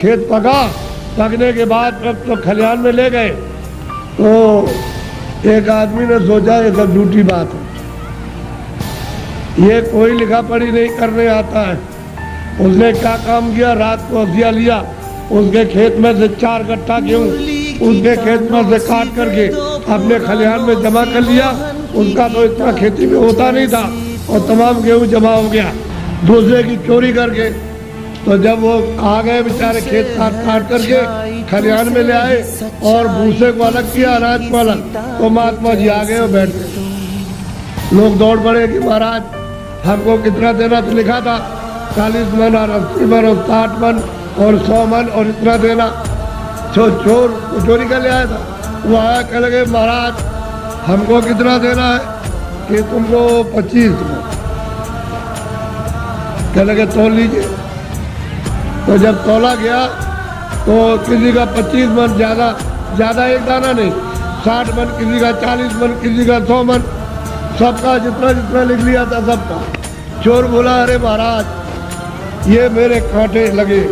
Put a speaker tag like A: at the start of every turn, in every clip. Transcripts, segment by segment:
A: खेत पका, पकने के बाद तो खलिहान में ले गए तो एक आदमी ने सोचा ये सब झूठी बात है, ये कोई लिखा पढ़ी नहीं करने आता है। उसने क्या काम किया, रात को हसिया लिया, उसके खेत में से 4 गट्ठा गेहूँ उसके खेत में से काट करके अपने खलिहान में जमा कर लिया। उसका तो इतना खेती में होता नहीं था और तमाम गेहूँ जमा हो गया दूसरे की चोरी करके। तो जब वो आ गए बेचारे खेत काट करके खलिहान में ले आए और भूसे को अलग किया, अनाज को अलग, तो महात्मा जी आ गए और बैठ गए। लोग दौड़ पड़े कि महाराज हमको कितना देना तो लिखा था 40 मन और 80 मन और 60 मन और 100 मन और इतना देना। चोर चोरी कर ले आया था, वो आया कह लगे महाराज हमको कितना देना है कि तुमको 25 दो। कह लगे तोल लीजिए। तो जब तोला गया तो किसी का 25 मन, ज़्यादा एक दाना नहीं, 60 मन किसी का, 40 मन किसी का, 100 मन, सबका जितना जितना लिख लिया था सबका। चोर बोला अरे महाराज ये मेरे कांटे लगे,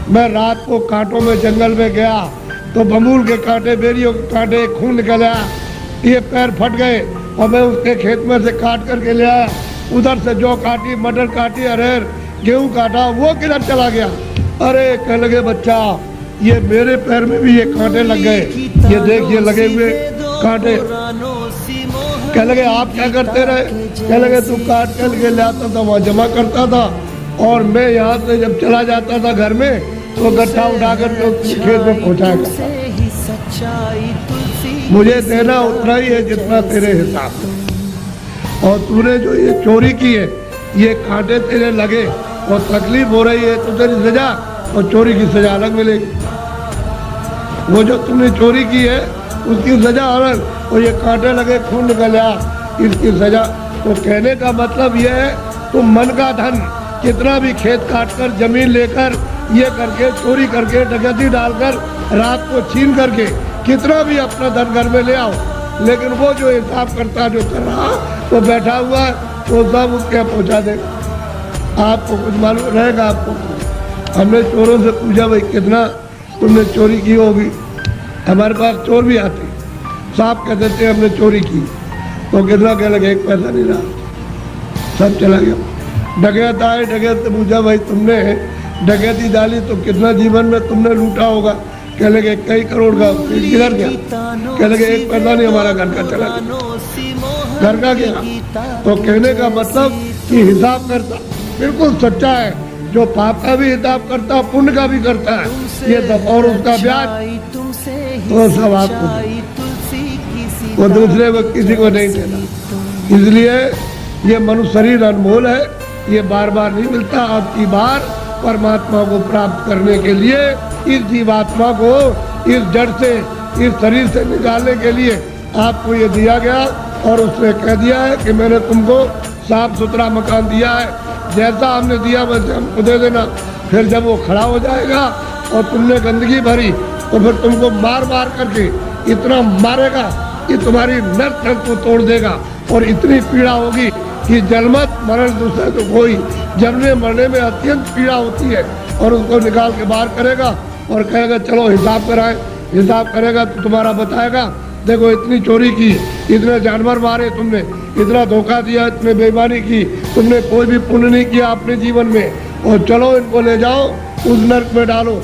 A: मैं रात को कांटों में जंगल में गया तो बमूल के कांटे, बेरियों के कांटे, खून निकल आया, ये पैर फट गए और मैं उसके खेत में से काट करके ले आया। उधर से जौ काटी, मटर काटी, अरहर गेहूँ काटा, वो किधर चला गया। अरे कह लगे बच्चा ये मेरे पैर में भी ये कांटे लग गए, ये देख ये लगे हुए कांटे। कह लगे आप क्या करते रहे? कह लगे तू काट कर के ले आता था, वहाँ जमा करता था और मैं यहाँ से जब चला जाता था घर में तो गट्ठा उठा कर खेत में पहुँचाया करता। मुझे देना उतना ही है जितना तेरे हिसाब से, और तूने जो ये चोरी की है ये कांटे तेरे लगे और तकलीफ हो रही है तो तेरी सजा और चोरी की सजा अलग मिलेगी। वो जो तुमने चोरी की है उसकी सजा अलग, और ये कांटे लगे, खून निकल आया, इसकी सजा। तो कहने का मतलब ये है तुम मन का धन कितना भी खेत काट कर, जमीन लेकर, ये करके, चोरी करके, डकैती डालकर, रात को छीन करके कितना भी अपना धन घर में ले आओ, लेकिन वो जो हिसाब करता जो कर रहा तो बैठा हुआ है तो सब उसके पहुँचा देगा। आपको कुछ मालूम रहेगा आपको? हमने चोरों से पूछा भाई कितना तुमने चोरी की होगी? हमारे पास चोर भी आते, साफ कह देते हमने चोरी की, तो कितना कह लगे 1 पैसा नहीं रहा, सब चला गया। डकैत आए, डकैत से पूछा भाई तुमने डकैती डाली तो कितना जीवन में तुमने लूटा होगा? कह लगे कई करोड़ का। किधर गया? कह लगे 1 पैसा नहीं, हमारा घर का चला गया। घर का गया। तो कहने का मतलब कि हिसाब करता बिल्कुल सच्चा है, जो पाप का भी हिसाब करता, पुण्य का भी करता है, ये दफा और उसका ब्याज तो सब आपको, वो दूसरे को किसी को नहीं देना। इसलिए ये मनुष्य शरीर अनमोल है, ये बार बार नहीं मिलता। आपकी बार परमात्मा को प्राप्त करने के लिए इस जीवात्मा को इस जड़ से, इस शरीर से निकालने के लिए आपको ये दिया गया, और उसने कह दिया है कि मैंने तुमको साफ सुथरा मकान दिया है, जैसा हमने दिया वैसे हमको दे देना। फिर जब वो खड़ा हो जाएगा और तुमने गंदगी भरी तो फिर तुमको मार मार करके इतना मारेगा कि तुम्हारी नस को तोड़ देगा, और इतनी पीड़ा होगी कि जन्मत मरण दूसरे तो कोई, जन्मने मरने में अत्यंत पीड़ा होती है। और उसको निकाल के बाहर करेगा और कहेगा चलो हिसाब कराए। हिसाब करेगा तो तुम्हारा बताएगा देखो इतनी चोरी की, इतने जानवर मारे तुमने, इतना धोखा दिया, इतने बेईमानी की, तुमने कोई भी पुण्य नहीं किया अपने जीवन में, और चलो इनको ले जाओ उस नर्क में डालो।